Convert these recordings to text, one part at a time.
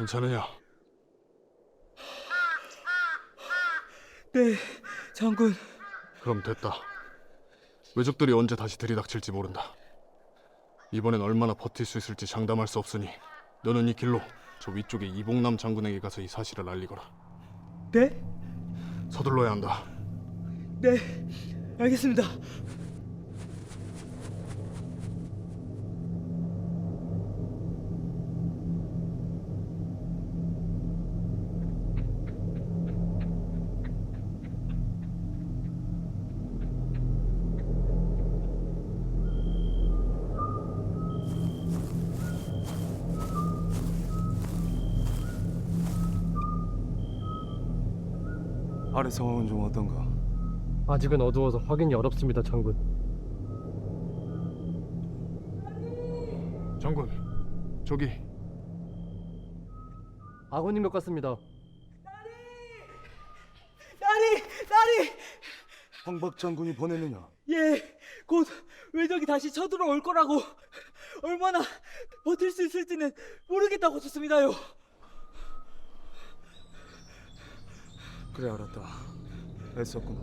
괜찮으냐? 네, 장군. 그럼 됐다. 왜적들이 언제 다시 들이닥칠지 모른다. 이번엔 얼마나 버틸 수 있을지 장담할 수 없으니 너는 이 길로 저 위쪽에 이봉남 장군에게 가서 이 사실을 알리거라. 네? 서둘러야 한다. 네, 알겠습니다. 아래 상황은 좀 어떤가? 아직은 어두워서 확인이 어렵습니다, 장군. 장군, 저기 아버님 것 같습니다. 나리! 황박 장군이 보냈느냐? 예, 곧 외적이 다시 쳐들어올 거라고. 얼마나 버틸 수 있을지는 모르겠다고 좋습니다요. 그래 알았다. 애썼구나.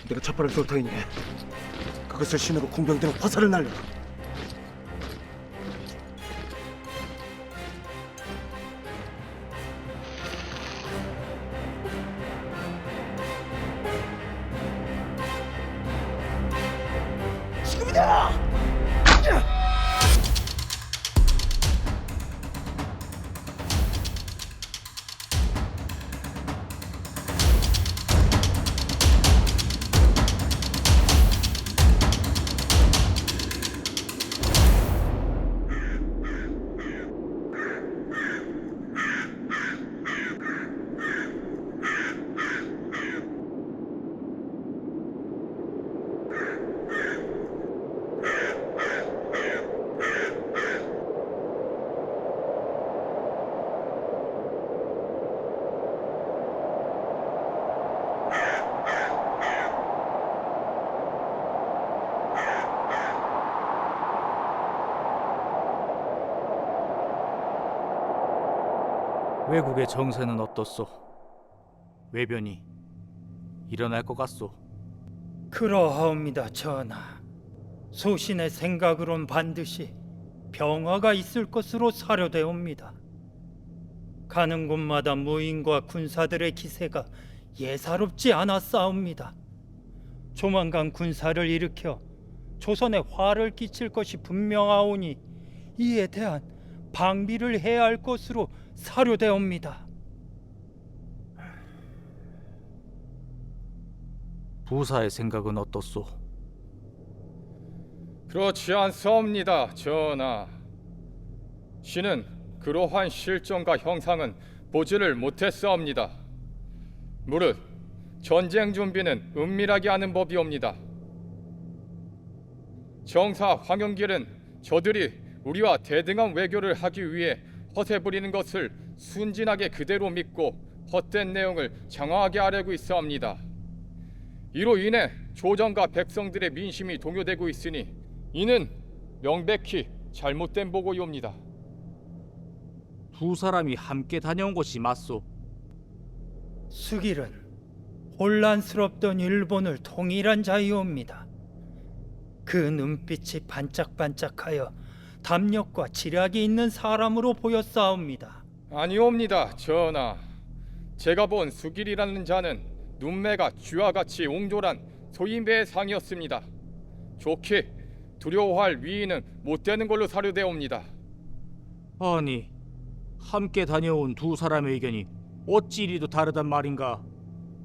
내가 첫발을 쏠 터이니 그것을 신으로 궁병들은 화살을 날려라. 지금이다! 외국의 정세는 어떻소? 외변이 일어날 것 같소? 그러하옵니다, 전하. 소신의 생각으론 반드시 병화가 있을 것으로 사료되옵니다. 가는 곳마다 무인과 군사들의 기세가 예사롭지 않았사옵니다. 조만간 군사를 일으켜 조선에 화를 끼칠 것이 분명하오니 이에 대한 방비를 해야 할 것으로 사료되옵니다. 부사의 생각은 어떻소? 그렇지 않사옵니다, 전하. 신은 그러한 실정과 형상은 보지를 못했사옵니다. 무릇 전쟁 준비는 은밀하게 하는 법이옵니다. 정사 황영길은 저들이 우리와 대등한 외교를 하기 위해 허세 부리는 것을 순진하게 그대로 믿고 헛된 내용을 장황하게 아뢰고 있사옵니다. 이로 인해 조정과 백성들의 민심이 동요되고 있으니 이는 명백히 잘못된 보고이옵니다. 두 사람이 함께 다녀온 것이 맞소? 수길은 혼란스럽던 일본을 통일한 자이옵니다. 그 눈빛이 반짝반짝하여 담력과 지략이 있는 사람으로 보였사옵니다. 아니옵니다, 전하. 제가 본 수길이라는 자는 눈매가 쥐와 같이 옹졸한 소인배의 상이었습니다. 좋게 두려워할 위인은 못 되는 걸로 사료되옵니다. 아니, 함께 다녀온 두 사람의 의견이 어찌 이리도 다르단 말인가?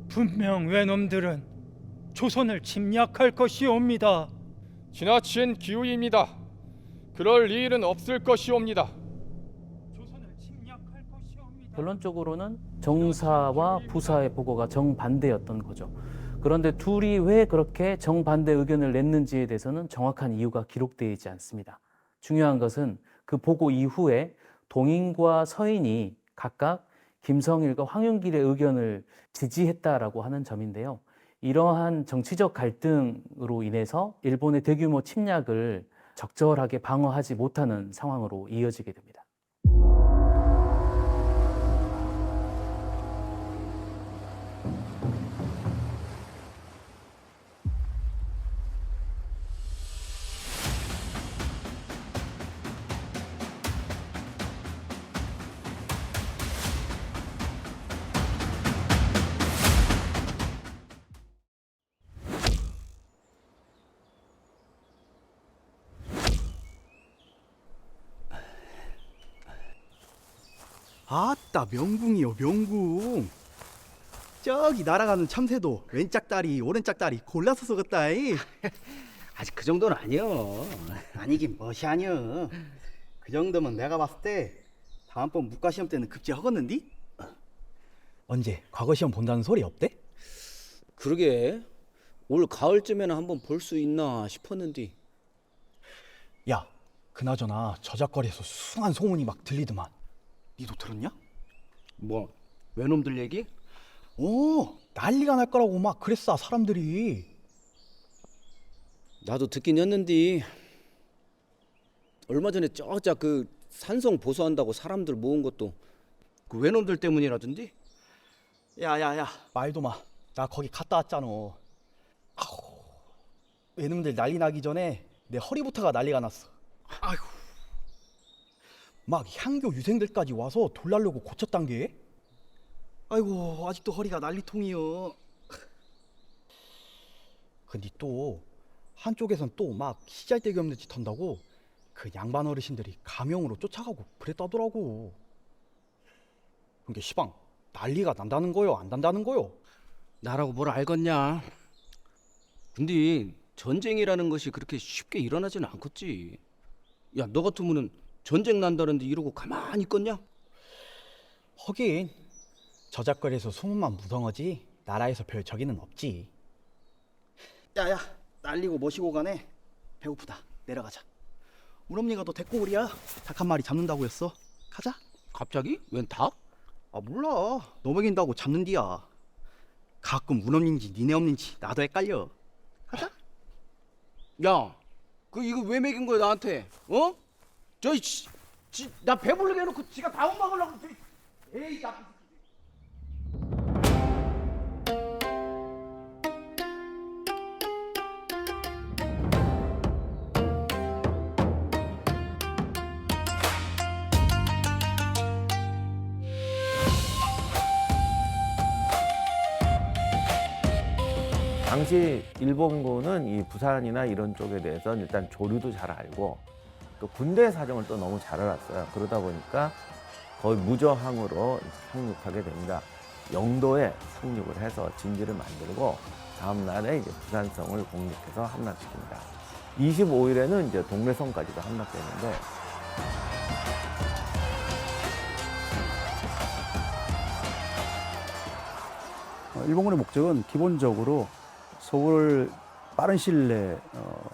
분명 외놈들은 조선을 침략할 것이옵니다. 지나친 기우입니다. 그럴 일은 없을 것이옵니다. 조선을 침략할 것이옵니다. 결론적으로는 정사와 부사의 보고가 정반대였던 거죠. 그런데 둘이 왜 그렇게 정반대 의견을 냈는지에 대해서는 정확한 이유가 기록되어 있지 않습니다. 중요한 것은 그 보고 이후에 동인과 서인이 각각 김성일과 황윤길의 의견을 지지했다라고 하는 점인데요. 이러한 정치적 갈등으로 인해서 일본의 대규모 침략을 적절하게 방어하지 못하는 상황으로 이어지게 됩니다. 아따 명궁이요 명궁. 저기 날아가는 참새도 왼짝다리 오른짝다리 골라서 썩었다이. 아직 그 정도는 아니여. 아니긴 멋이 아니여. 그 정도면 내가 봤을 때 다음번 문과시험 때는 급제하겠는디? 언제 과거 시험 본다는 소리 없대? 그러게 올 가을쯤에는 한번 볼 수 있나 싶었는데. 야 그나저나 저작거리에서 수상한 소문이 막 들리더만. 니도 들었냐? 뭐 외놈들 얘기? 오 난리가 날 거라고 막 그랬어 사람들이. 나도 듣긴 했는데 얼마 전에 저작 그 산성 보수한다고 사람들 모은 것도 그 외놈들 때문이라던데? 야야야 말도 마. 나 거기 갔다 왔잖아. 아우 외놈들 난리 나기 전에 내 허리부터가 난리가 났어. 아이고 막 향교 유생들까지 와서 돌라려고 고쳤단 게. 아이고 아직도 허리가 난리통이여. 근데 또 한쪽에선 또 막 시잘데기 없는 짓 한다고 그 양반 어르신들이 가명으로 쫓아가고 그랬다더라고. 그게 시방 난리가 난다는 거요 안 난다는 거요? 나라고 뭘 알겠냐? 근데 전쟁이라는 것이 그렇게 쉽게 일어나지는 않겠지. 야, 너 같으면은 전쟁 난다는데 이러고 가만히 있겠냐? 하긴 저작거리에서 소문만 무성하지 나라에서 별 적이는 없지. 야야 날리고 모시고 가네. 배고프다 내려가자. 우리 엄니가 너 데리고 오랴. 닭 한 마리 잡는다고 했어. 가자. 갑자기? 웬 닭? 아 몰라 너 먹인다고 잡는디야. 가끔 우리 엄니인지 니네 엄니인지 나도 헷갈려. 가자. 야, 그 이거 왜 먹인 거야 나한테? 어? 나 배부르게 해놓고 지가 다 먹으려고. 에이, 나. 당시 일본군은 이 부산이나 이런 쪽에 대해서는 일단 조류도 잘 알고 또 군대 사정을 또 너무 잘 알았어요. 그러다 보니까 거의 무저항으로 상륙하게 됩니다. 영도에 상륙을 해서 진지를 만들고 다음 날에 이제 부산성을 공격해서 함락시킵니다. 25일에는 이제 동래성까지도 함락되는데 일본군의 목적은 기본적으로 서울을 빠른 시일 내에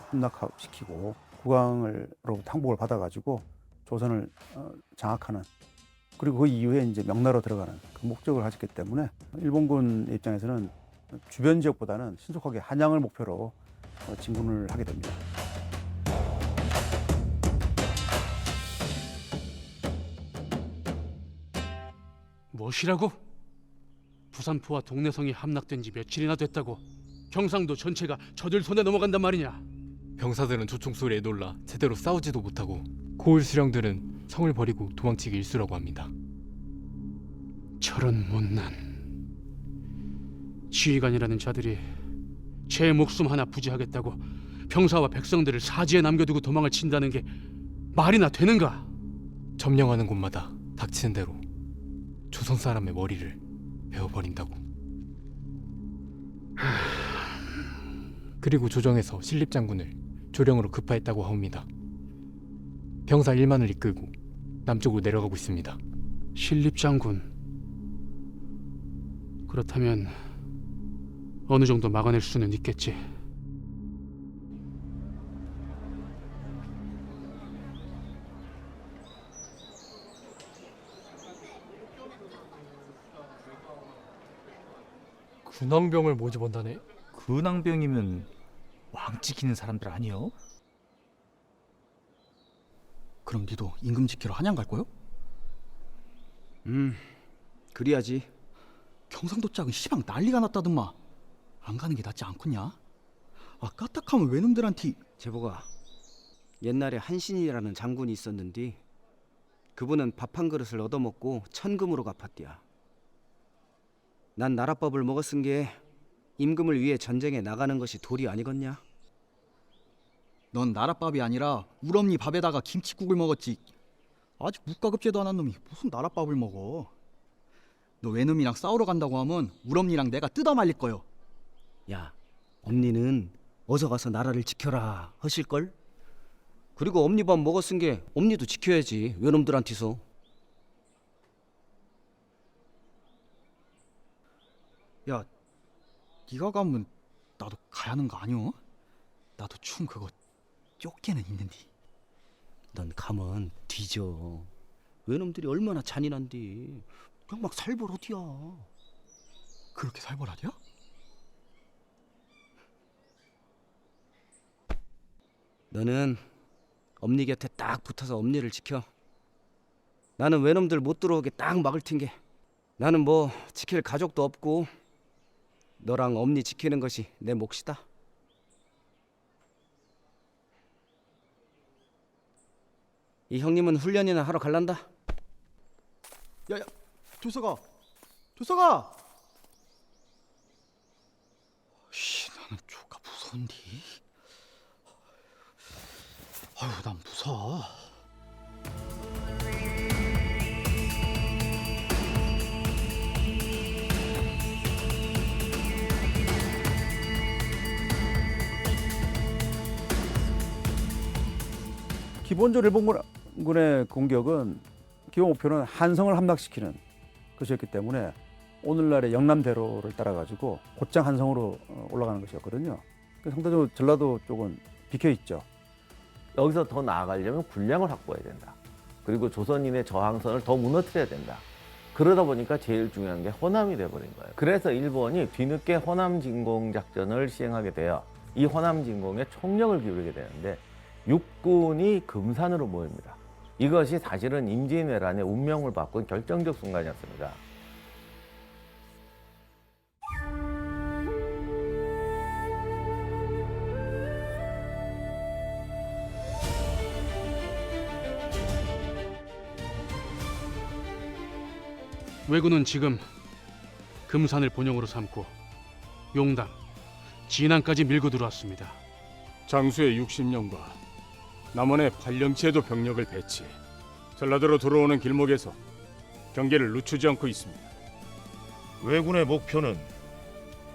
함락시키고 국왕으로부터 항복을 받아가지고 조선을 장악하는, 그리고 그 이후에 이제 명나라로 들어가는 그 목적을 가졌기 때문에 일본군 입장에서는 주변 지역보다는 신속하게 한양을 목표로 진군을 하게 됩니다. 무엇이라고? 부산포와 동래성이 함락된 지 며칠이나 됐다고 경상도 전체가 저들 손에 넘어간단 말이냐? 병사들은 조총 소리에 놀라 제대로 싸우지도 못하고 고을 수령들은 성을 버리고 도망치기 일쑤라고 합니다. 저런 못난 지휘관이라는 자들이 제 목숨 하나 부지하겠다고 병사와 백성들을 사지에 남겨두고 도망을 친다는 게 말이나 되는가? 점령하는 곳마다 닥치는 대로 조선 사람의 머리를 베어버린다고. 그리고 조정에서 신립장군을 조령으로 급파했다고 하옵니다. 병사 1만을 이끌고 남쪽으로 내려가고 있습니다. 신립장군. 그렇다면 어느 정도 막아낼 수는 있겠지. 군왕병을 모집한다네. 근황병이면 왕 지키는 사람들 아니요? 그럼 니도 임금 지키러 한양 갈 거요? 그래야지. 경상도 짝은 시방 난리가 났다던마. 안 가는 게 낫지 않겠냐? 아 까딱하면 외놈들한테. 제보가 옛날에 한신이라는 장군이 있었는데 그분은 밥 한 그릇을 얻어먹고 천금으로 갚았디야. 난 나라법을 먹었은 게 임금을 위해 전쟁에 나가는 것이 도리 아니겠냐? 넌 나랏밥이 아니라 우럼니 밥에다가 김치국을 먹었지. 아직 묵가급제도 안 한 놈이 무슨 나랏밥을 먹어. 너 외놈이랑 싸우러 간다고 하면 우럼니랑 내가 뜯어 말릴 거요. 야, 엄니는 어서 가서 나라를 지켜라 하실걸? 그리고 엄니밥 먹었은 게 엄니도 지켜야지. 외놈들한테서. 야, 네가 가면 나도 가야 하는 거 아니오? 나도 춤 그거 쫓게는 있는데. 넌 가면 뒤져. 외놈들이 얼마나 잔인한데. 그냥 막 살벌어디야. 그렇게 살벌하냐? 너는 엄니 곁에 딱 붙어서 엄니를 지켜. 나는 외놈들 못 들어오게 딱 막을 텐게. 나는 뭐 지킬 가족도 없고 너랑 엄니 지키는 것이 내 몫이다. 이 형님은 훈련이나 하러 갈란다. 야야, 조서가, 조서가. 씨, 나는 조가 무서운데. 아유, 난 무서워. 기본적으로 일본군의 공격은 기본 목표는 한성을 함락시키는 것이었기 때문에 오늘날의 영남대로를 따라 가지고 곧장 한성으로 올라가는 것이었거든요. 상대적으로 전라도 쪽은 비켜 있죠. 여기서 더 나아가려면 군량을 확보해야 된다. 그리고 조선인의 저항선을 더 무너뜨려야 된다. 그러다 보니까 제일 중요한 게 호남이 돼버린 거예요. 그래서 일본이 뒤늦게 호남 진공 작전을 시행하게 돼요. 이 호남 진공에 총력을 기울이게 되는데 육군이 금산으로 모입니다. 이것이 사실은 임진왜란의 운명을 바꾼 결정적 순간이었습니다. 왜군은 지금 금산을 본영으로 삼고 용담, 진안까지 밀고 들어왔습니다. 장수의 60년과 남원의 8년치에도 병력을 배치해 전라도로 들어오는 길목에서 경계를 늦추지 않고 있습니다. 왜군의 목표는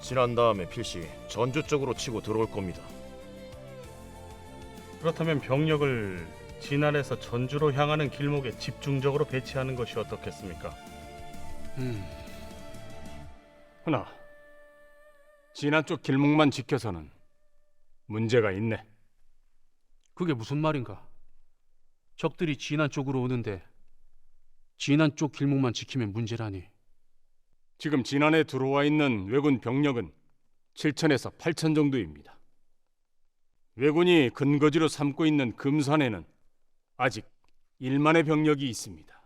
지난 다음에 필시 전주 쪽으로 치고 들어올 겁니다. 그렇다면 병력을 진안에서 전주로 향하는 길목에 집중적으로 배치하는 것이 어떻겠습니까? 하나, 진안 쪽 길목만 지켜서는 문제가 있네. 그게 무슨 말인가? 적들이 진안 쪽으로 오는데 진안 쪽 길목만 지키면 문제라니. 지금 진안에 들어와 있는 왜군 병력은 7천에서 8천 정도입니다. 왜군이 근거지로 삼고 있는 금산에는 아직 1만의 병력이 있습니다.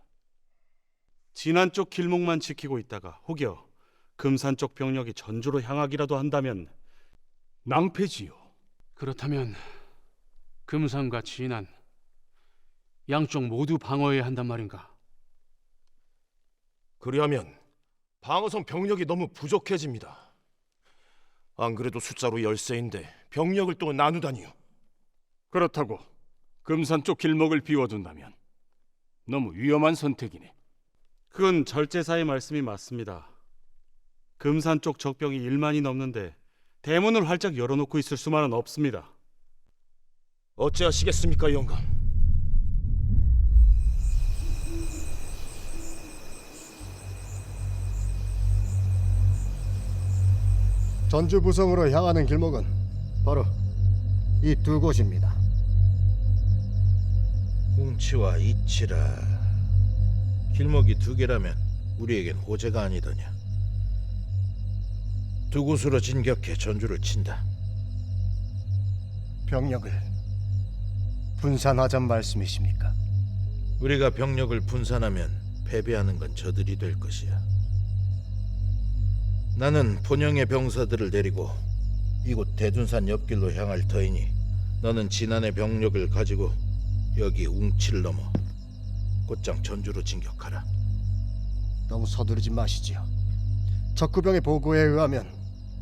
진안 쪽 길목만 지키고 있다가 혹여 금산 쪽 병력이 전주로 향하기라도 한다면 낭패지요. 그렇다면 금산과 진안 양쪽 모두 방어해야 한단 말인가? 그리하면 방어선 병력이 너무 부족해집니다. 안 그래도 숫자로 열세인데 병력을 또 나누다니요. 그렇다고 금산 쪽 길목을 비워둔다면 너무 위험한 선택이네. 그건 절제사의 말씀이 맞습니다. 금산 쪽 적병이 1만이 넘는데 대문을 활짝 열어놓고 있을 수만은 없습니다. 어찌하시겠습니까, 영감? 전주 부성으로 향하는 길목은 바로 이 두 곳입니다. 웅치와 이치라. 길목이 두 개라면 우리에겐 호재가 아니더냐. 두 곳으로 진격해 전주를 친다. 병력을 분산하잔 말씀이십니까? 우리가 병력을 분산하면 패배하는 건 저들이 될 것이야. 나는 본영의 병사들을 데리고 이곳 대둔산 옆길로 향할 터이니 너는 진안의 병력을 가지고 여기 웅치를 넘어 곧장 전주로 진격하라. 너무 서두르지 마시지요. 적구병의 보고에 의하면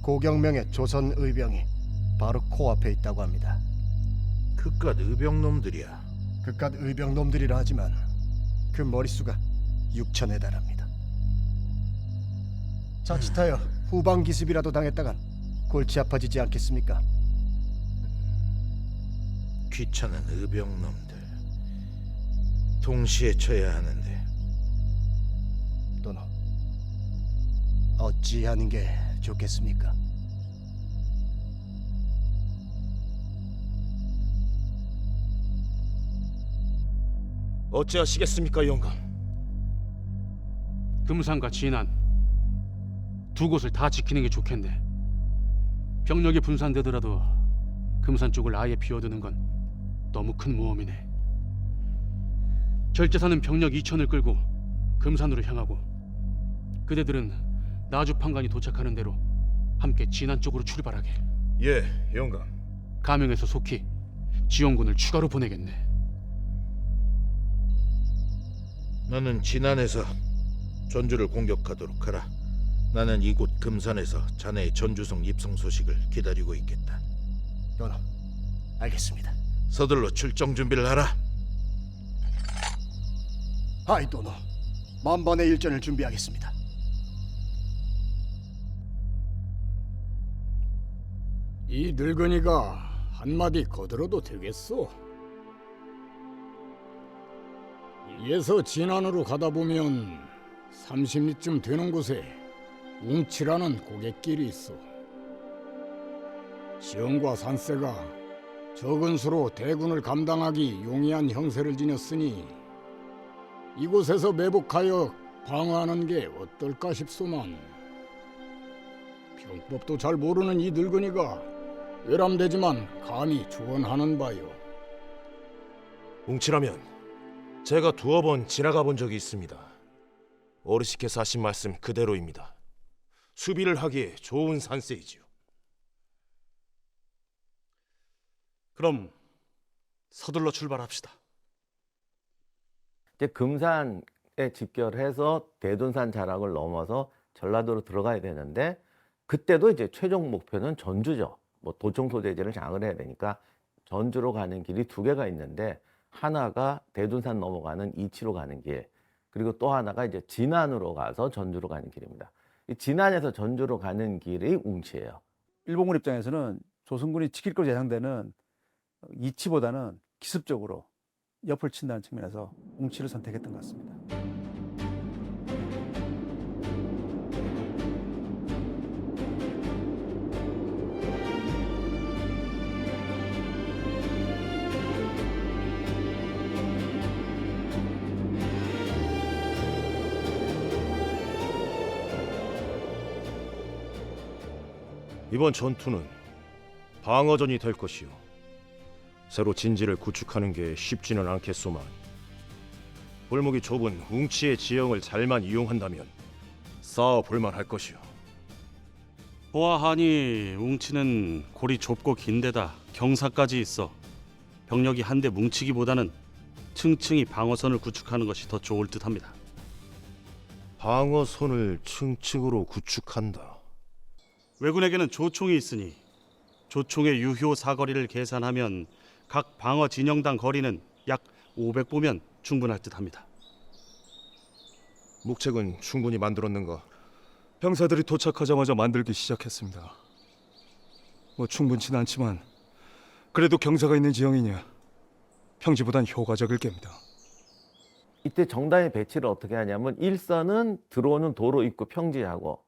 고경명의 조선 의병이 바로 코앞에 있다고 합니다. 그깟 의병놈들이야. 그깟 의병놈들이라 하지만 그 머릿수가 6천에 달합니다. 자칫하여 후방 기습이라도 당했다간 골치 아파지지 않겠습니까? 귀찮은 의병놈들. 동시에 쳐야 하는데. 또는 어찌하는 게 좋겠습니까? 어찌하시겠습니까, 영감? 금산과 진안 두 곳을 다 지키는 게 좋겠네. 병력이 분산되더라도 금산 쪽을 아예 비워두는 건 너무 큰 모험이네. 절제사는 병력 2천을 끌고 금산으로 향하고 그대들은 나주판관이 도착하는 대로 함께 진안 쪽으로 출발하게. 예, 영감. 가명에서 속히 지원군을 추가로 보내겠네. 너는 진안에서 전주를 공격하도록 하라. 나는 이곳 금산에서 자네의 전주성 입성 소식을 기다리고 있겠다. 전하, 알겠습니다. 서둘러 출정 준비를 하라. 아이도노, 만번의 일전을 준비하겠습니다. 이 늙은이가 한마디 거들어도 되겠소? 이에서 진안으로 가다 보면 30리쯤 되는 곳에 웅치라는 고갯길이 있어. 지형과 산세가 적은 수로 대군을 감당하기 용이한 형세를 지녔으니 이곳에서 매복하여 방어하는 게 어떨까 싶소만. 병법도 잘 모르는 이 늙은이가 외람되지만 감히 조언하는 바요. 웅치라면 제가 두어 번 지나가 본 적이 있습니다. 어르신께서 하신 말씀 그대로입니다. 수비를 하기에 좋은 산세이지요. 그럼 서둘러 출발합시다. 이제 금산에 집결해서 대둔산 자락을 넘어서 전라도로 들어가야 되는데 그때도 이제 최종 목표는 전주죠. 뭐 도청 소재지를 장을 해야 되니까 전주로 가는 길이 두 개가 있는데 하나가 대둔산 넘어가는 이치로 가는 길, 그리고 또 하나가 이제 진안으로 가서 전주로 가는 길입니다. 이 진안에서 전주로 가는 길이 웅치예요. 일본군 입장에서는 조선군이 지킬 것으로 예상되는 이치보다는 기습적으로 옆을 친다는 측면에서 웅치를 선택했던 것 같습니다. 이번 전투는 방어전이 될 것이요. 새로 진지를 구축하는 게 쉽지는 않겠소만 골목이 좁은 웅치의 지형을 잘만 이용한다면 싸워볼만 할 것이요. 보아하니 웅치는 골이 좁고 긴데다 경사까지 있어 병력이 한데 뭉치기보다는 층층이 방어선을 구축하는 것이 더 좋을 듯합니다. 방어선을 층층으로 구축한다. 왜군에게는 조총이 있으니 조총의 유효 사거리를 계산하면 각 방어 진영당 거리는 약 500보면 충분할 듯합니다. 묵책은 충분히 만들었는가? 병사들이 도착하자마자 만들기 시작했습니다. 뭐 충분치는 않지만 그래도 경사가 있는 지형이냐 평지보단 효과적일 겁니다. 이때 정단의 배치를 어떻게 하냐면 1선은 들어오는 도로 입구 평지하고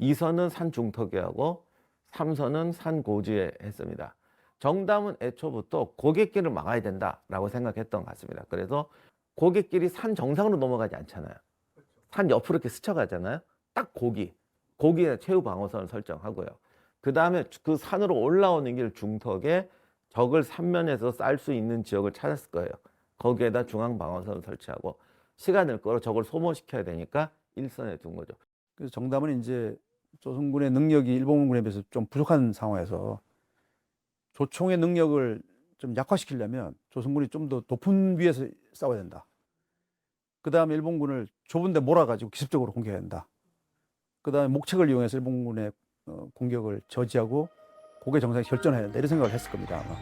2선은 산 중턱이하고 삼선은 산 고지에 했습니다. 정담은 애초부터 고갯길을 막아야 된다라고 생각했던 것 같습니다. 그래서 고갯길이 산 정상으로 넘어가지 않잖아요. 산 옆으로 이렇게 스쳐가잖아요. 딱 고기에 최후 방어선을 설정하고요. 그 다음에 그 산으로 올라오는 길 중턱에 적을 삼면에서 쌀 수 있는 지역을 찾았을 거예요. 거기에다 중앙 방어선을 설치하고 시간을 끌어 적을 소모시켜야 되니까 일선에 둔 거죠. 그래서 정담은 이제 조선군의 능력이 일본군에 비해서 좀 부족한 상황에서 조총의 능력을 좀 약화시키려면 조선군이 좀 더 높은 위에서 싸워야 된다. 그 다음에 일본군을 좁은 데 몰아가지고 기습적으로 공격해야 된다. 그 다음에 목책을 이용해서 일본군의 공격을 저지하고 고개 정상에 결전해야 된다. 이런 생각을 했을 겁니다, 아마.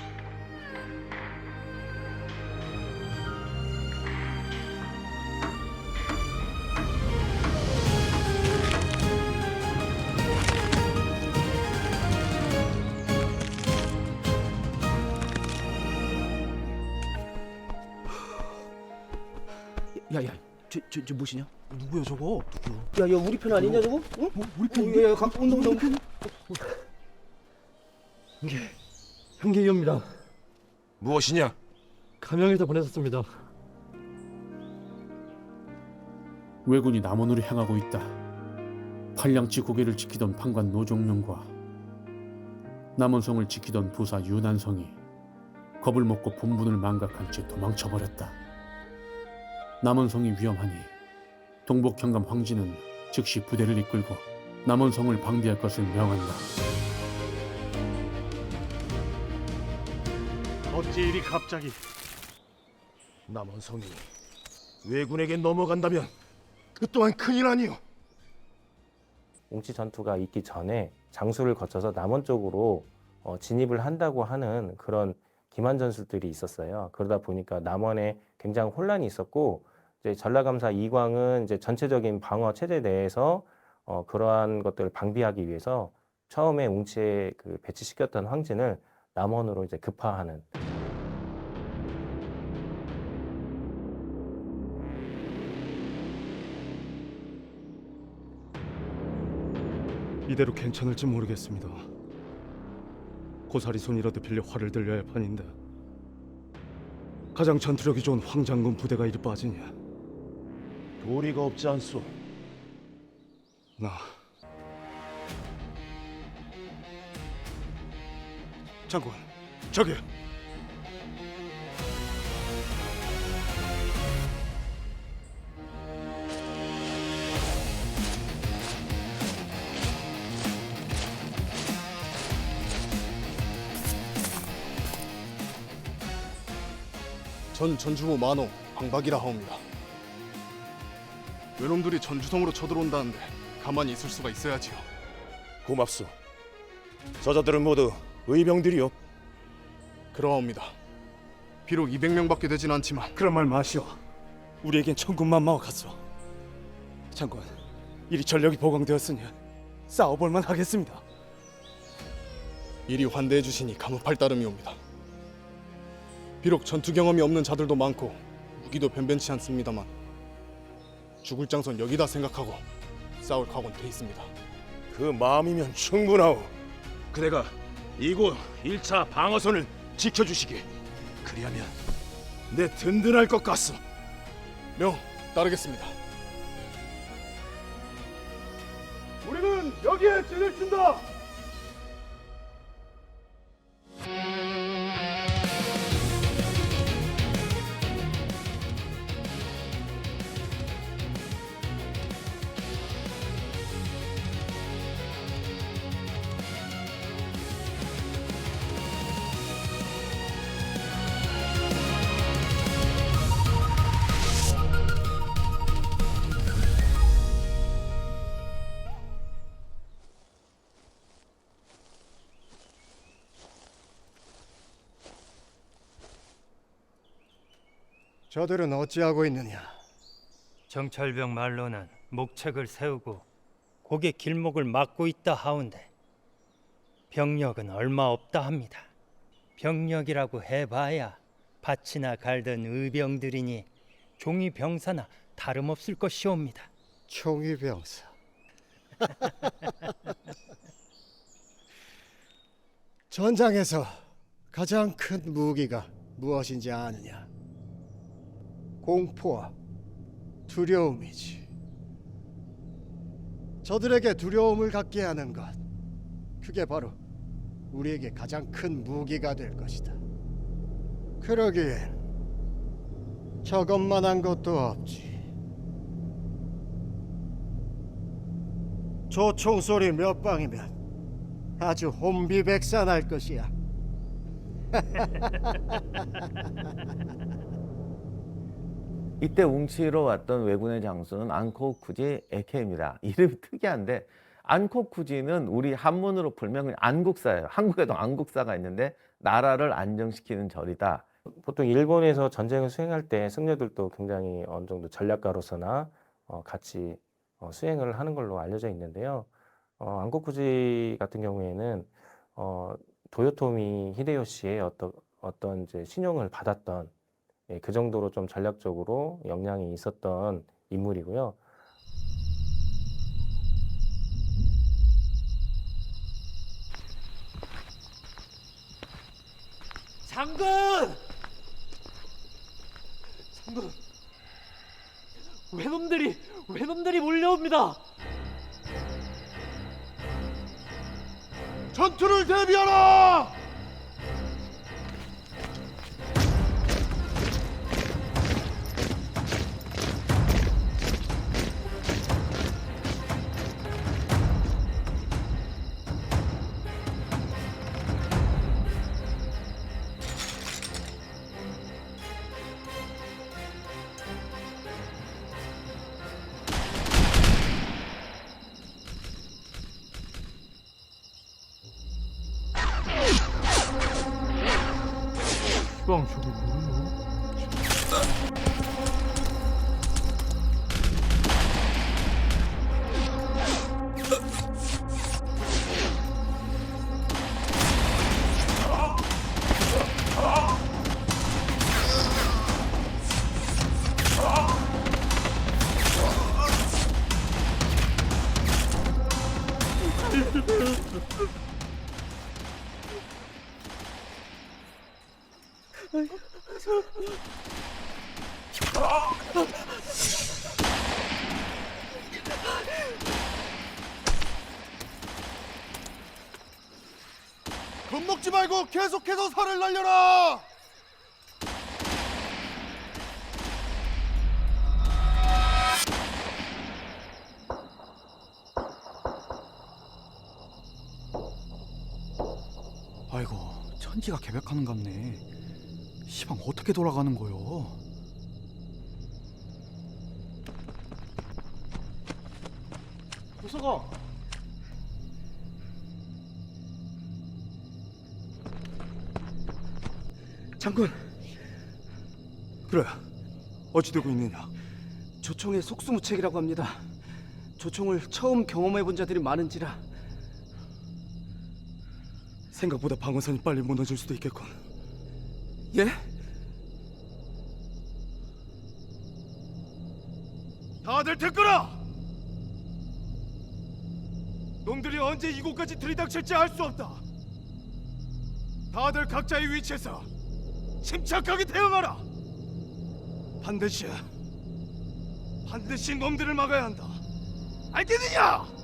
야야, 저 무엇이냐? 누구야 저거? 야야, 우리 편 아니냐 저거? 응? 우리 편인데? 야야, 운동. 한계위입니다. 무엇이냐? 감영에서 보내셨습니다. 왜군이 남원으로 향하고 있다. 팔량치 고개를 지키던 판관 노종룡과 남원성을 지키던 부사 윤한성이 겁을 먹고 본분을 망각한 채 도망쳐버렸다. 남원성이 위험하니 동복현감 황진은 즉시 부대를 이끌고 남원성을 방비할 것을 명한다. 어찌 이리 갑자기? 남원성이 왜군에게 넘어간다면 그 또한 큰일 아니오. 웅치 전투가 있기 전에 장수를 거쳐서 남원 쪽으로 진입을 한다고 하는 그런 기만 전술들이 있었어요. 그러다 보니까 남원에 굉장히 혼란이 있었고, 이제 전라감사 이광은 이제 전체적인 방어 체제 내에서 그러한 것들을 방비하기 위해서 처음에 웅치에 그 배치시켰던 황진을 남원으로 이제 급파하는. 이대로 괜찮을지 모르겠습니다. 고사리 손이라도 빌려 활을 들려야 할 판인데 가장 전투력이 좋은 황장군 부대가 이리 빠지냐. 도리가 없지 않소. 장군, 저기. 전 전주모 만호 방박이라 하옵니다. 외놈들이 전주성으로 쳐들어온다는데 가만히 있을 수가 있어야지요. 고맙소. 저자들은 모두 의병들이요. 그러하옵니다. 비록 200명밖에 되진 않지만. 그런 말 마시오. 우리에겐 천군만 마어갔소. 장군, 이리 전력이 보강되었으니 싸워볼만 하겠습니다. 이리 환대해 주시니 감업할 따름이옵니다. 비록 전투 경험이 없는 자들도 많고 무기도 변변치 않습니다만 죽을 장선 여기다 생각하고 싸울 각오는 돼 있습니다. 그 마음이면 충분하오. 그대가 이곳 1차 방어선을 지켜주시게. 그리하면 내 든든할 것 같소. 명 따르겠습니다. 우리는 여기에 진을 친다. 저들은 어찌하고 있느냐? 정철병 말로는 목책을 세우고 고개 길목을 막고 있다 하온데 병력은 얼마 없다 합니다. 병력이라고 해봐야 밭이나 갈던 의병들이니 종이 병사나 다름없을 것이옵니다. 총위 병사. 전장에서 가장 큰 무기가 무엇인지 아느냐? 공포와 두려움이지. 저들에게 두려움을 갖게 하는 것, 그게 바로 우리에게 가장 큰 무기가 될 것이다. 그러기엔 저것만한 것도 없지. 조총소리 몇 방이면 아주 혼비백산할 것이야. 이때 웅치로 왔던 왜군의 장수는 안코쿠지 에케입니다. 이름이 특이한데 안코쿠지는 우리 한문으로 풀면 그냥 안국사예요. 한국에도 안국사가 있는데 나라를 안정시키는 절이다. 보통 일본에서 전쟁을 수행할 때 승려들도 굉장히 어느 정도 전략가로서나 같이 수행을 하는 걸로 알려져 있는데요. 안코쿠지 같은 경우에는 도요토미 히데요시의 어떤 이제 신용을 받았던 그 정도로 좀 전략적으로 역량이 있었던 인물이고요. 장군! 장군! 외놈들이 몰려옵니다. 전투를 대비하라! 시방 저기 뭐예요? 겁먹지 말고 계속해서 살을 날려라! 아이고, 천지가 개벽하는 갑네. 시방 어떻게 돌아가는 거요? 부서가. 장군. 그래, 어찌 되고 있느냐? 조총의 속수무책이라고 합니다. 조총을 처음 경험해본 자들이 많은지라. 생각보다 방어선이 빨리 무너질 수도 있겠군. 예? 다들 듣거라! 놈들이 언제 이곳까지 들이닥칠지 알 수 없다. 다들 각자의 위치에서 침착하게 대응하라. 반드시 놈들을 막아야 한다. 알겠느냐?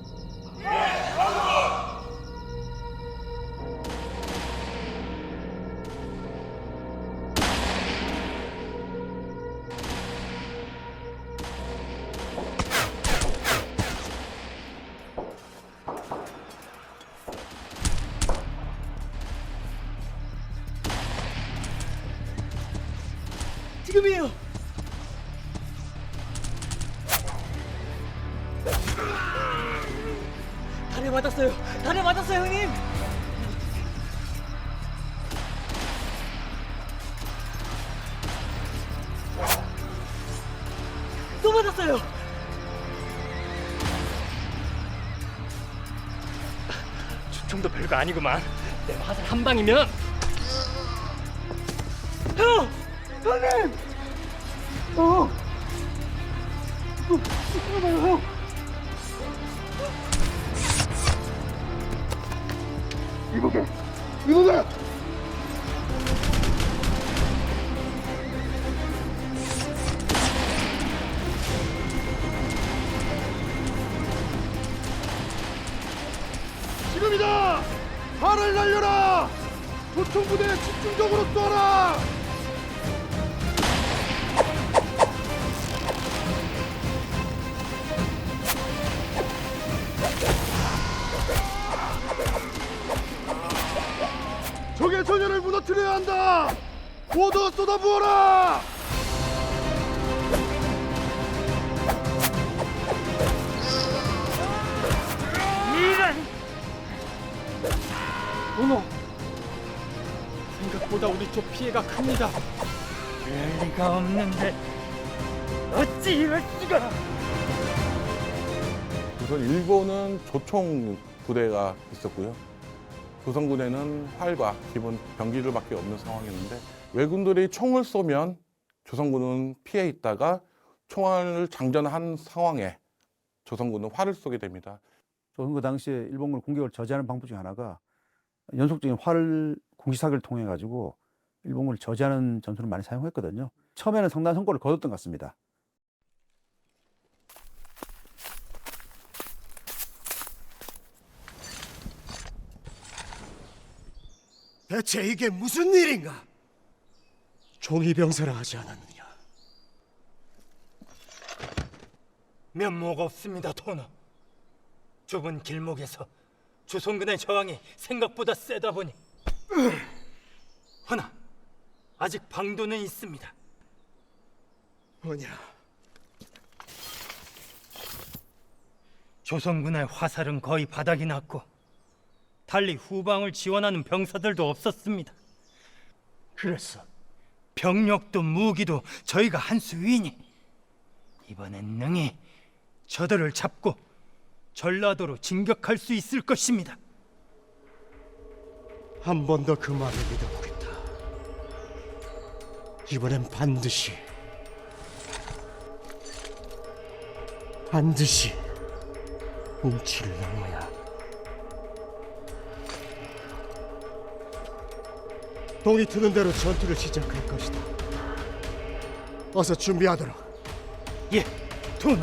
지금이에요. 다리에 맞았어요, 형님. 또 맞았어요. 주총도 별거 아니구만. 내 화살 한 방이면 형님! 잠깐만요, 형. 이보게, 이놈아! 지금이다! 활을 날려라! 조총부대 집중적으로 쏘라! 적의 전열을 무너뜨려야 한다! 모두 쏟아부어라! 이런! 오노! 생각보다 우리 쪽 피해가 큽니다. 그럴 리가 없는데 어찌 이럴 수가! 우선 일본은 조총 부대가 있었고요. 조선군에는 활과 기본 병기들밖에 없는 상황이었는데 왜군들이 총을 쏘면 조선군은 피해 있다가 총알을 장전한 상황에 조선군은 활을 쏘게 됩니다. 조선군 당시에 일본군 공격을 저지하는 방법 중 하나가 연속적인 활 공시사기를 통해 가지고 일본군을 저지하는 전술을 많이 사용했거든요. 처음에는 상당한 성과를 거뒀던 것 같습니다. 대체 이게 무슨 일인가? 종이병사라 하지 않았느냐? 면목 없습니다, 토너. 좁은 길목에서 조선군의 저항이 생각보다 세다 보니 허나 아직 방도는 있습니다. 뭐냐? 조선군의 화살은 거의 바닥이 났고 달리 후방을 지원하는 병사들도 없었습니다. 그래서 병력도 무기도 저희가 한 수 위니 이번엔 능히 저들을 잡고 전라도로 진격할 수 있을 것입니다. 한 번 더 그 말을 믿어보겠다. 이번엔 반드시 웅치를 넘어야 동이 트는 대로 전투를 시작할 것이다. 어서 준비하도록. 예, 토너.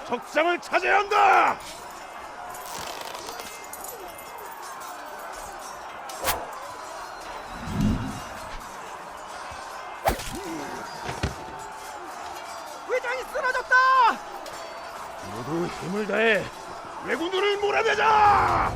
적장을 찾아야 한다! 회장이 쓰러졌다! 모두 힘을 다해 왜군들을 몰아내자!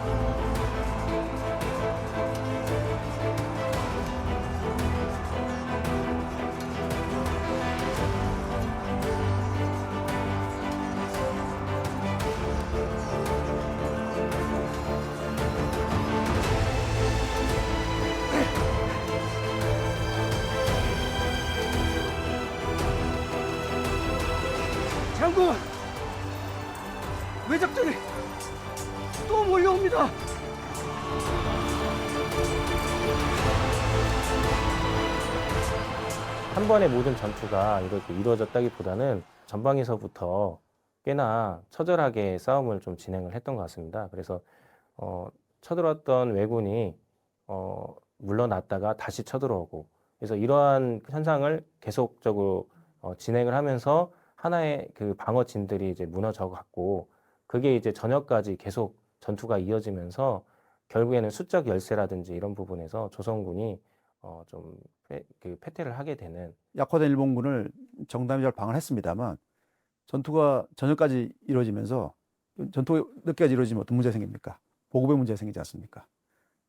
장군, 외적들이 또 몰려옵니다. 한 번에 모든 전투가 이렇게 이루어졌다기보다는 전방에서부터 꽤나 처절하게 싸움을 좀 진행을 했던 것 같습니다. 그래서 쳐들어왔던 왜군이 물러났다가 다시 쳐들어오고, 그래서 이러한 현상을 계속적으로 진행을 하면서 하나의 그 방어진들이 이제 무너져 갔고, 그게 이제 저녁까지 계속 전투가 이어지면서 결국에는 수적 열세라든지 이런 부분에서 조선군이 좀 패퇴를 하게 되는. 약화된 일본군을 정담이 잘 방어했습니다만 전투가 저녁까지 이루어지면서, 전투가 늦게까지 이루어지면 어떤 문제가 생깁니까? 보급의 문제가 생기지 않습니까?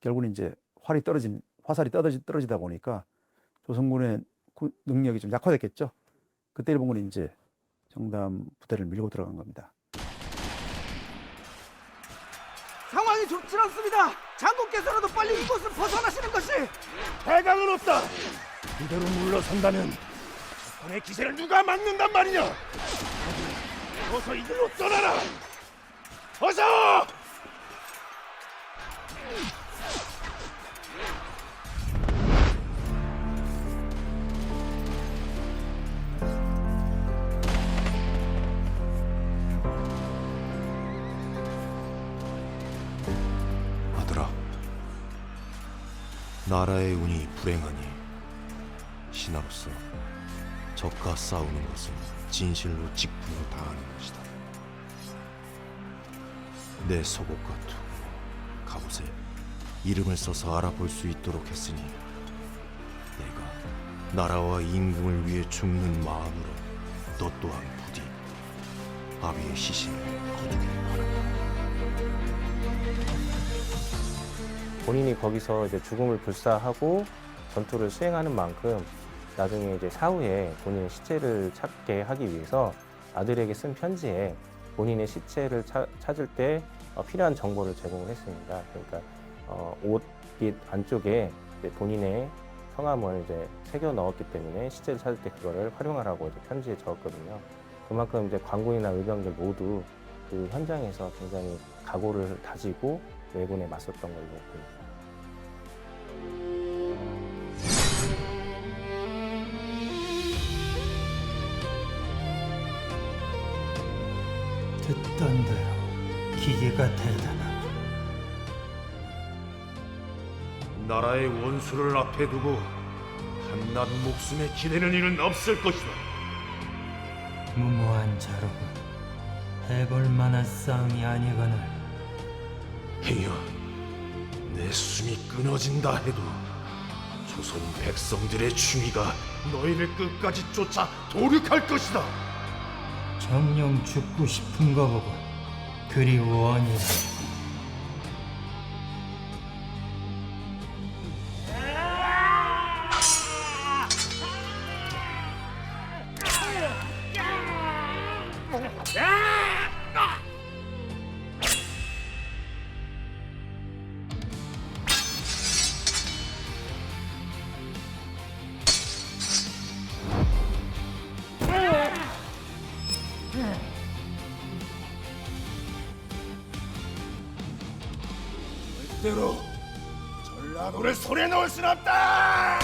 결국은 이제 화살이 떨어지다 보니까 조선군의 능력이 좀 약화됐겠죠. 그때 일본군이 이제 정담 부대를 밀고 들어간 겁니다. 상황이 좋지 않습니다. 장군께서라도 빨리 이곳을 벗어나시는 것이. 대강은 없다. 이대로 물러선다면 적군의 기세를 누가 막는단 말이냐? 어서 이들로 떠나라. 어서! 아들아, 나라의 운이 불행하니 신하로서 적과 싸우는 것은 진실로 직분을 다하는 것이다. 내 속옷과 투, 갑옷에 이름을 써서 알아볼 수 있도록 했으니 내가 나라와 임금을 위해 죽는 마음으로 너 또한 부디 아비의 시신을 거두길 바란다. 본인이 거기서 이제 죽음을 불사하고 전투를 수행하는 만큼 나중에 이제 사후에 본인의 시체를 찾게 하기 위해서 아들에게 쓴 편지에 본인의 시체를 찾을 때 필요한 정보를 제공을 했습니다. 그러니까 옷깃 안쪽에 이제 본인의 성함을 이제 새겨 넣었기 때문에 시체를 찾을 때 그거를 활용하라고 이제 편지에 적었거든요. 그만큼 이제 관군이나 의병들 모두 그 현장에서 굉장히 각오를 다지고 왜군에 맞섰던 걸로 보입니다. 듣던 대로 기계가 대단하고 나라의 원수를 앞에 두고 한낱 목숨에 기대는 일은 없을 것이다. 무모한 자로군 해볼 만한 싸움이 아니거늘. 행여 내 숨이 끊어진다 해도 조선 백성들의 충의가 너희를 끝까지 쫓아 도륙할 것이다. 정녕 죽고 싶은 거 보고 그리 원이라. 절대로 전라도를 손에 넣을 순 없다.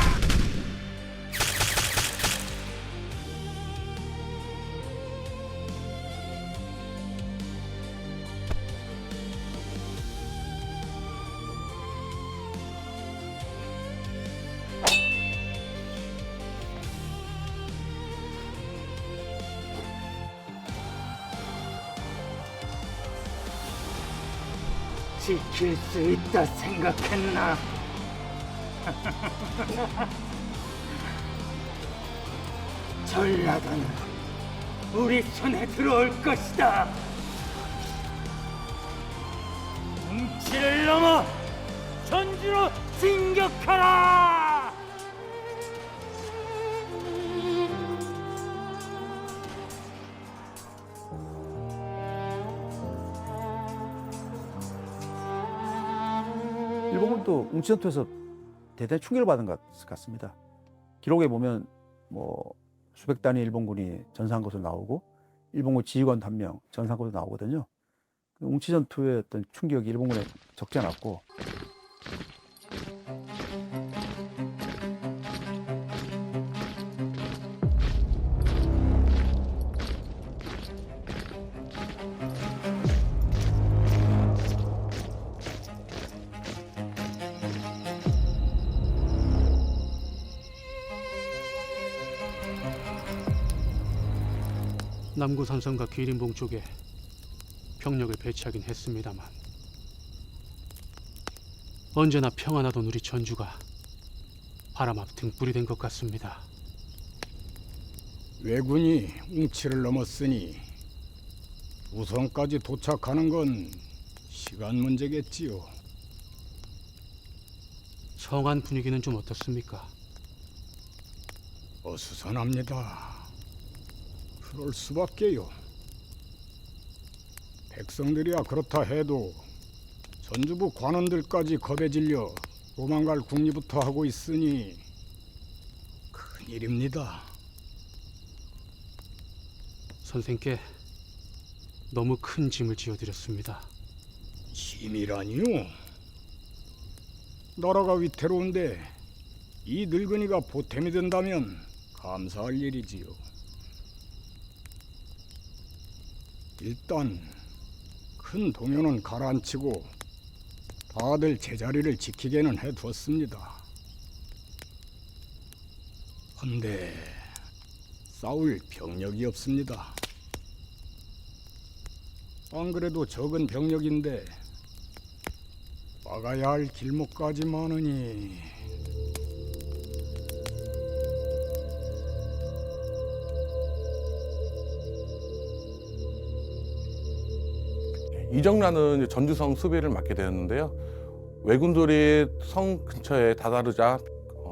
지킬 수 있다 생각했나? 전라도는 우리 손에 들어올 것이다. 웅치를 넘어 전주로 진격하라! 일본군도 웅치전투에서 대단히 충격을 받은 것 같습니다. 기록에 보면 뭐 수백 단위 일본군이 전사한 것으로 나오고 일본군 지휘관 한 명 전사고도 나오거든요. 웅치 전투의 어떤 충격이 일본군에 적지 않았고 남구 산성과 기린봉 쪽에 병력을 배치하긴 했습니다만 언제나 평안하던 우리 전주가 바람 앞 등불이 된 것 같습니다. 왜군이 웅치를 넘었으니 우성까지 도착하는 건 시간 문제겠지요. 성안 분위기는 좀 어떻습니까? 어수선합니다. 그럴 수밖에요. 백성들이야 그렇다 해도 전주부 관원들까지 겁에 질려 도망갈 궁리부터 하고 있으니 큰일입니다. 선생께 너무 큰 짐을 지어드렸습니다. 짐이라니요? 나라가 위태로운데 이 늙은이가 보탬이 된다면 감사할 일이지요. 일단 큰 동요는 가라앉히고 다들 제자리를 지키게는 해두었습니다. 헌데 싸울 병력이 없습니다. 안 그래도 적은 병력인데 막아야 할 길목까지 많으니 이정란은 이제 전주성 수비를 맡게 되었는데요. 왜군들이 성 근처에 다다르자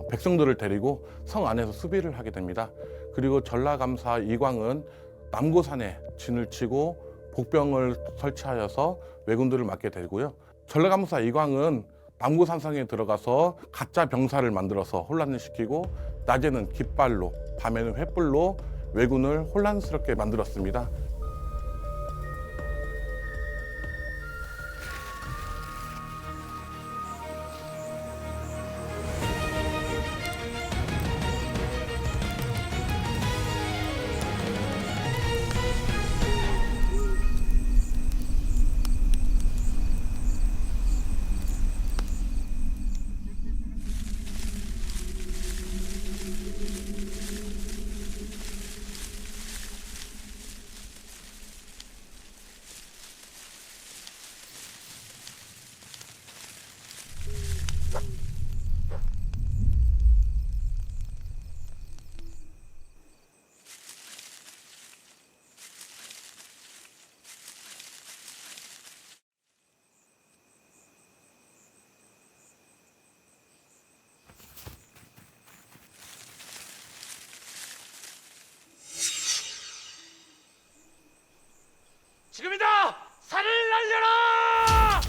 백성들을 데리고 성 안에서 수비를 하게 됩니다. 그리고 전라감사 이광은 남고산에 진을 치고 복병을 설치하여서 왜군들을 맡게 되고요. 전라감사 이광은 남고산성에 들어가서 가짜 병사를 만들어서 혼란을 시키고 낮에는 깃발로 밤에는 횃불로 왜군을 혼란스럽게 만들었습니다. 지금이다! 산을 날려라!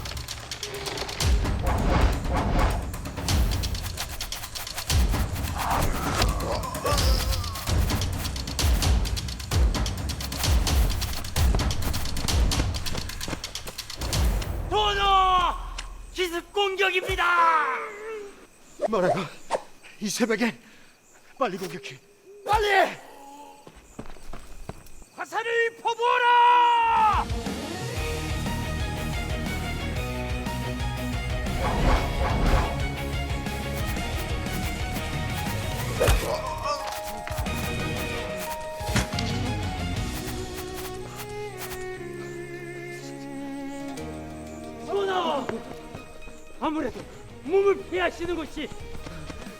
도노! 기습 공격입니다! 말해라. 이 새벽에 빨리 공격해. 빨리! 화살을 퍼부어라! 전하! 아무래도 몸을 피하시는 것이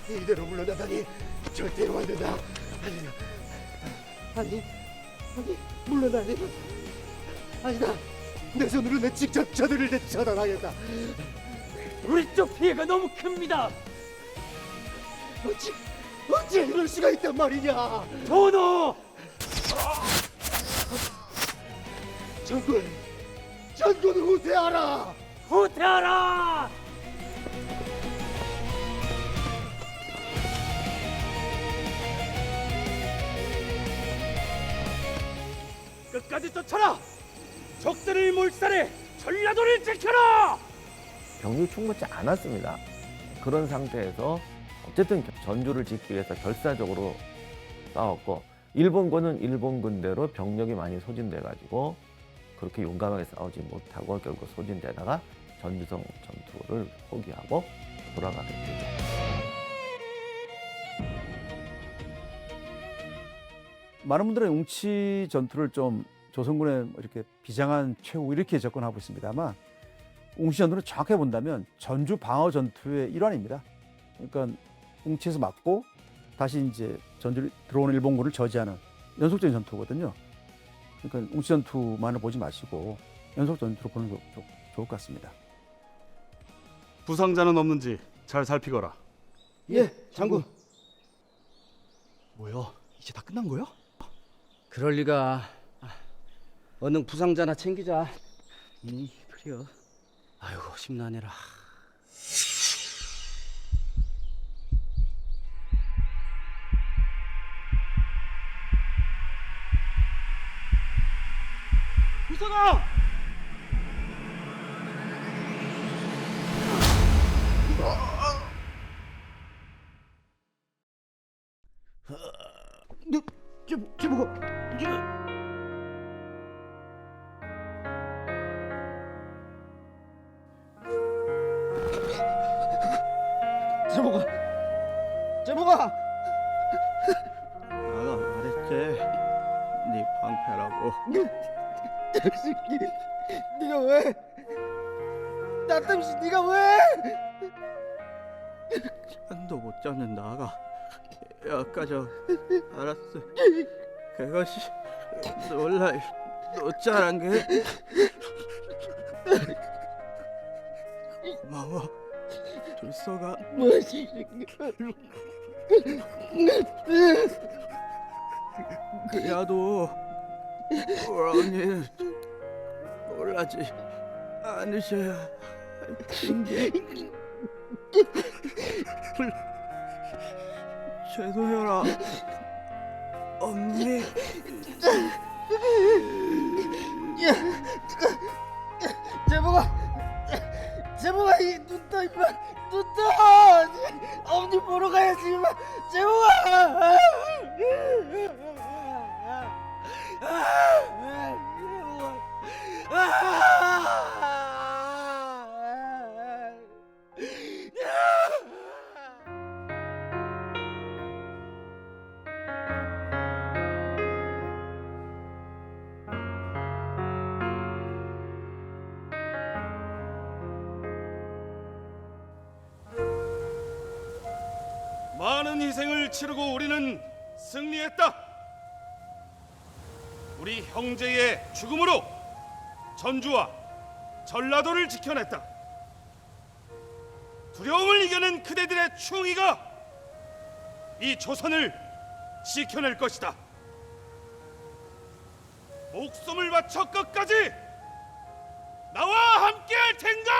이대로 물러나다니 절대로 안 된다. 아니, 물러나니. 아니다. 내 손으로 내 직접 저들을 처단하겠다. 우리 쪽 피해가 너무 큽니다. 어찌 이럴 수가 있단 말이냐. 전하! 전군을 후퇴하라. 후퇴하라! 끝까지 쫓아라. 적들을 몰살해 전라도를 지켜라. 병력이 충분치 않았습니다. 그런 상태에서 어쨌든 전주를 지키기 위해서 결사적으로 싸웠고 일본군은 일본 군대로 병력이 많이 소진돼 가지고 그렇게 용감하게 싸우지 못하고 결국 소진되다가 전주성 전투를 포기하고 돌아가게 되죠. 많은 분들은 웅치 전투를 좀 조선군의 이렇게 비장한 최후 이렇게 접근하고 있습니다만 웅치 전투는 정확하게 본다면 전주 방어 전투의 일환입니다. 그러니까 웅치에서 맞고 다시 이제 전주 들어오는 일본군을 저지하는 연속적인 전투거든요. 그러니까 웅치 전투만을 보지 마시고 연속 전투로 보는 게 좋을 것 같습니다. 부상자는 없는지 잘 살피거라. 예, 장군. 뭐야? 이제 다 끝난 거야? 그럴 리가. 얼른 부상자나 챙기자. 그래요. 아이고 심란해라. 부상아! 제보가 나가 말했지. 네 방패라고. 자식이 네가 왜? 나 때문에 네가 왜? 잠도 못 자는 나가 여기까지 알았어. 그것이 놀라 놓자란 게 고마워 둘서가. 뭐지? 그래도 어머니 놀라지 않으셔야 할 게. 죄송해라 언니. 제보가 이 눈 떠 임마, 눈 떠. 어머니 보러 가야지 임마. 제보가. 많은 희생을 치르고 우리는 승리했다. 우리 형제의 죽음으로 전주와 전라도를 지켜냈다. 두려움을 이겨낸 그대들의 충의가 이 조선을 지켜낼 것이다. 목숨을 바쳐 끝까지 나와 함께할 텐가?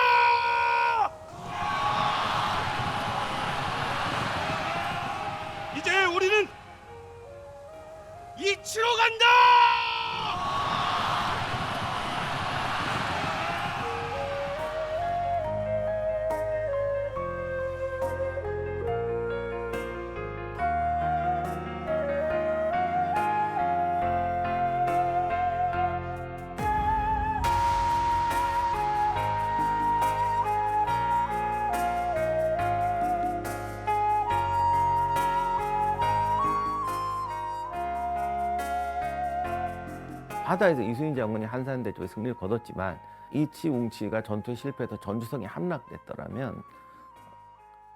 이제 우리는 이치로 간다! 바다에서 이순신 장군이 한산대 쪽에 승리를 거뒀지만 이치웅치가 전투에 실패해서 전주성에 함락됐더라면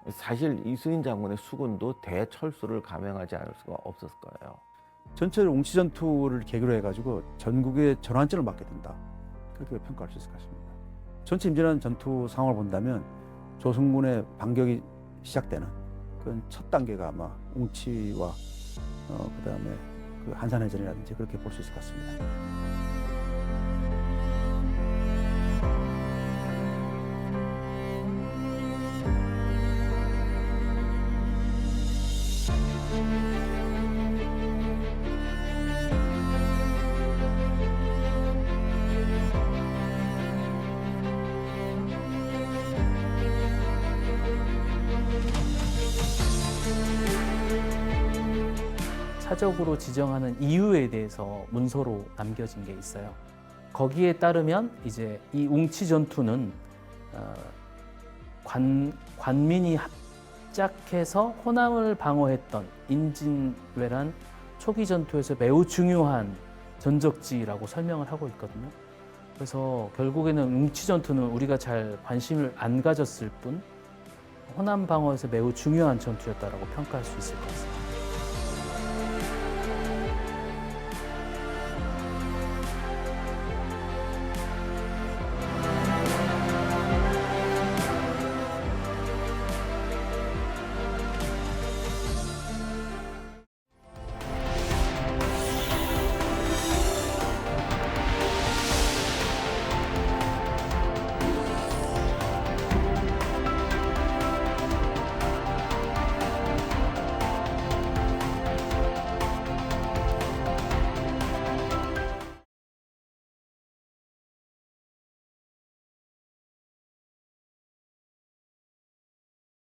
사실 이순신 장군의 수군도 대철수를 감행하지 않을 수가 없었을 거예요. 전체 웅치 전투를 계기로 해가지고 전국의 전환점을 맞게 된다. 그렇게 평가할 수 있을 것 같습니다. 전체 임진왜란 전투 상황을 본다면 조선군의 반격이 시작되는 그런 첫 단계가 아마 웅치와 그다음에 그 한산해전이라든지 그렇게 볼 수 있을 것 같습니다. 사적으로 지정하는 이유에 대해서 문서로 남겨진 게 있어요. 거기에 따르면 이제 이 웅치 전투는 관민이 합작해서 호남을 방어했던 인진왜란 초기 전투에서 매우 중요한 전적지라고 설명을 하고 있거든요. 그래서 결국에는 웅치 전투는 우리가 잘 관심을 안 가졌을 뿐 호남 방어에서 매우 중요한 전투였다라고 평가할 수 있을 것 같습니다.